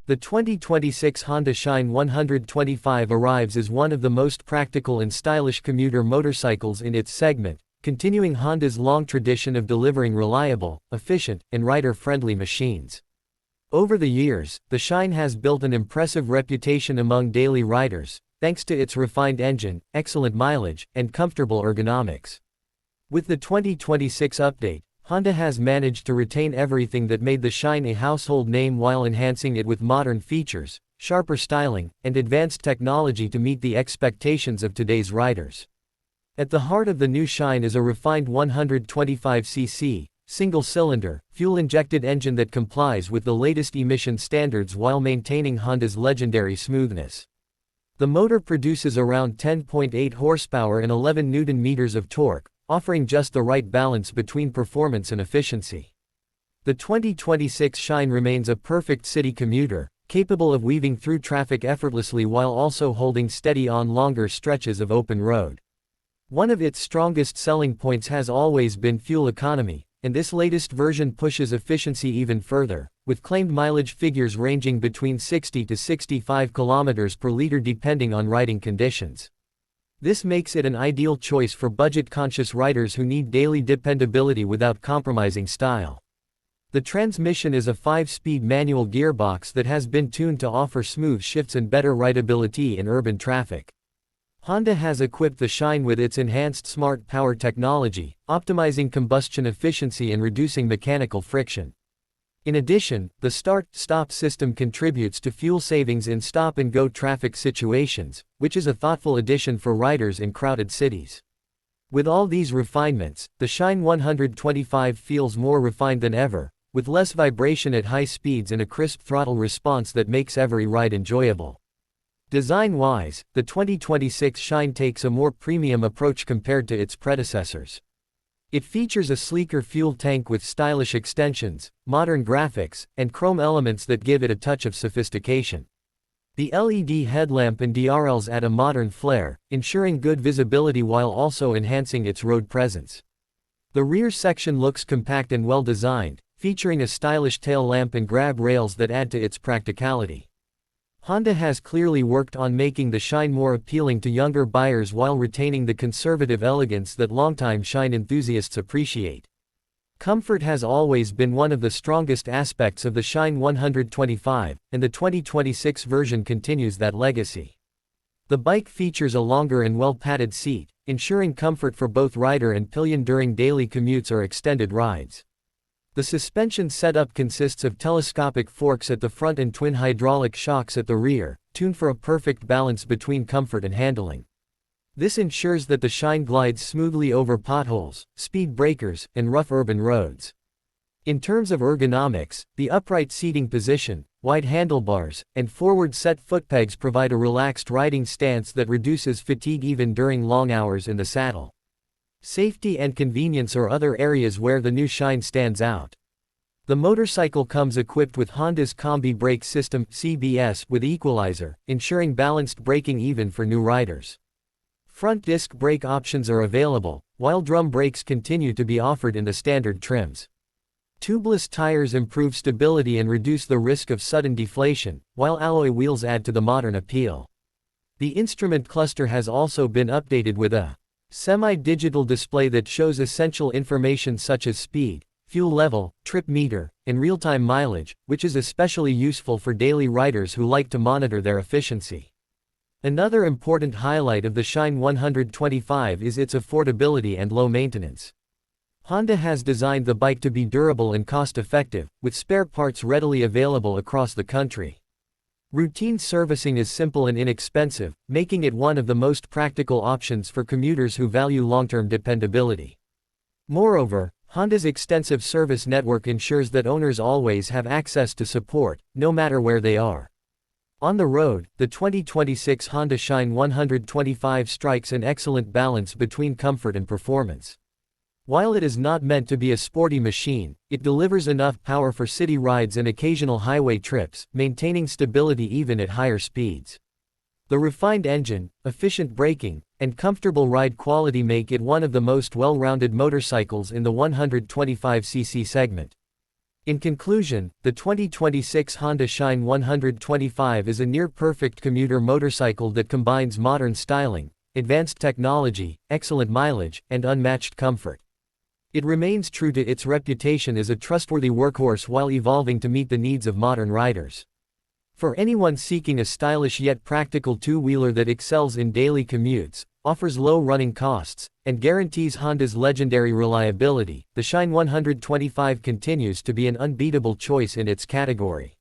The 2026 Honda Shine 125 arrives as one of the most practical and stylish commuter motorcycles in its segment, continuing Honda's long tradition of delivering reliable, efficient, and rider-friendly machines. Over the years, the Shine has built an impressive reputation among daily riders, thanks to its refined engine, excellent mileage, and comfortable ergonomics. With the 2026 update, Honda has managed to retain everything that made the Shine a household name while enhancing it with modern features, sharper styling, and advanced technology to meet the expectations of today's riders. At the heart of the new Shine is a refined 125cc, single-cylinder, fuel-injected engine that complies with the latest emission standards while maintaining Honda's legendary smoothness. The motor produces around 10.8 horsepower and 11 Nm of torque, offering just the right balance between performance and efficiency. The 2026 Shine remains a perfect city commuter, capable of weaving through traffic effortlessly while also holding steady on longer stretches of open road. One of its strongest selling points has always been fuel economy, and this latest version pushes efficiency even further, with claimed mileage figures ranging between 60 to 65 km per liter depending on riding conditions. This makes it an ideal choice for budget-conscious riders who need daily dependability without compromising style. The transmission is a 5-speed manual gearbox that has been tuned to offer smooth shifts and better rideability in urban traffic. Honda has equipped the Shine with its enhanced smart power technology, optimizing combustion efficiency and reducing mechanical friction. In addition, the start-stop system contributes to fuel savings in stop-and-go traffic situations, which is a thoughtful addition for riders in crowded cities. With all these refinements, the Shine 125 feels more refined than ever, with less vibration at high speeds and a crisp throttle response that makes every ride enjoyable. Design-wise, the 2026 Shine takes a more premium approach compared to its predecessors. It features a sleeker fuel tank with stylish extensions, modern graphics, and chrome elements that give it a touch of sophistication. The LED headlamp and DRLs add a modern flair, ensuring good visibility while also enhancing its road presence. The rear section looks compact and well-designed, featuring a stylish tail lamp and grab rails that add to its practicality. Honda has clearly worked on making the Shine more appealing to younger buyers while retaining the conservative elegance that longtime Shine enthusiasts appreciate. Comfort has always been one of the strongest aspects of the Shine 125, and the 2026 version continues that legacy. The bike features a longer and well-padded seat, ensuring comfort for both rider and pillion during daily commutes or extended rides. The suspension setup consists of telescopic forks at the front and twin hydraulic shocks at the rear, tuned for a perfect balance between comfort and handling. This ensures that the Shine glides smoothly over potholes, speed breakers, and rough urban roads. In terms of ergonomics, the upright seating position, wide handlebars, and forward-set footpegs provide a relaxed riding stance that reduces fatigue even during long hours in the saddle. Safety and convenience are other areas where the new Shine stands out. The motorcycle comes equipped with Honda's Combi Brake System (CBS) with equalizer, ensuring balanced braking even for new riders. Front disc brake options are available, while drum brakes continue to be offered in the standard trims. Tubeless tires improve stability and reduce the risk of sudden deflation, while alloy wheels add to the modern appeal. The instrument cluster has also been updated with a semi-digital display that shows essential information such as speed, fuel level, trip meter, and real-time mileage, which is especially useful for daily riders who like to monitor their efficiency. Another important highlight of the Shine 125 is its affordability and low maintenance. Honda has designed the bike to be durable and cost-effective, with spare parts readily available across the country. Routine servicing is simple and inexpensive, making it one of the most practical options for commuters who value long-term dependability. Moreover, Honda's extensive service network ensures that owners always have access to support, no matter where they are. On the road, the 2026 Honda Shine 125 strikes an excellent balance between comfort and performance. While it is not meant to be a sporty machine, it delivers enough power for city rides and occasional highway trips, maintaining stability even at higher speeds. The refined engine, efficient braking, and comfortable ride quality make it one of the most well-rounded motorcycles in the 125cc segment. In conclusion, the 2026 Honda Shine 125 is a near-perfect commuter motorcycle that combines modern styling, advanced technology, excellent mileage, and unmatched comfort. It remains true to its reputation as a trustworthy workhorse while evolving to meet the needs of modern riders. For anyone seeking a stylish yet practical two-wheeler that excels in daily commutes, offers low running costs, and guarantees Honda's legendary reliability, the Shine 125 continues to be an unbeatable choice in its category.